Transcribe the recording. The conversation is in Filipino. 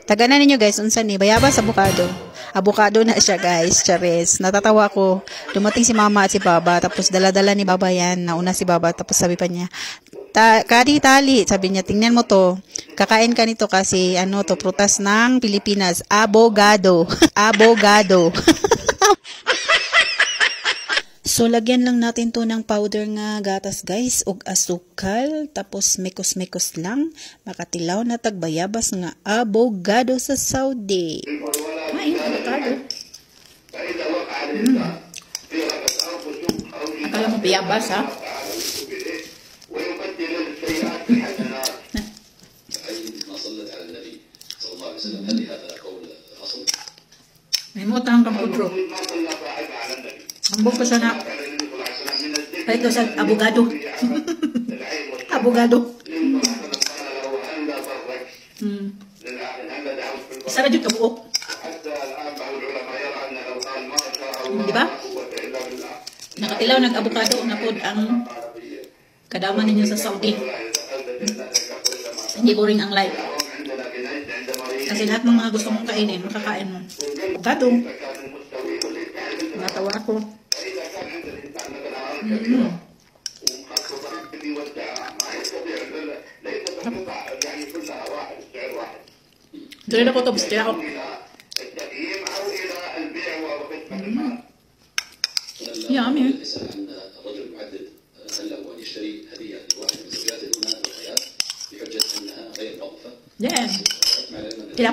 Taganan ninyo guys, unsa ni bayabas avocado. Avocado na siya guys, charis. Natatawa ko. Dumating si mama at si baba, tapos dala-dala ni baba yan. Nauna si baba, tapos sabi pa niya, Tali, sabi niya, tingnan mo to. Kakain ka nito kasi ano to, prutas ng Pilipinas. Abogado. Abogado. So, lagyan lang natin to ng powder nga gatas, guys, ug asukal, tapos mekos-mekos lang, makatilaw na tagbayabas nga abogado sa Saudi. Ay, avocado. Akala mo bayabas, ha? May mutang kang pudro. Ambog ko siya na. Kahit daw sa abogado. Abogado. Isa na dyan kabuok. Diba? Nakatilaw nag-abogado na po ang kadaman ninyo sa Saudi. Hindi boring ang life. Kasi lahat ng mga gusto mong kainin, makakain mo. Abogado. Natawa ako. Dali na ko ito, basta ako. Yummy. Yeah. Kaya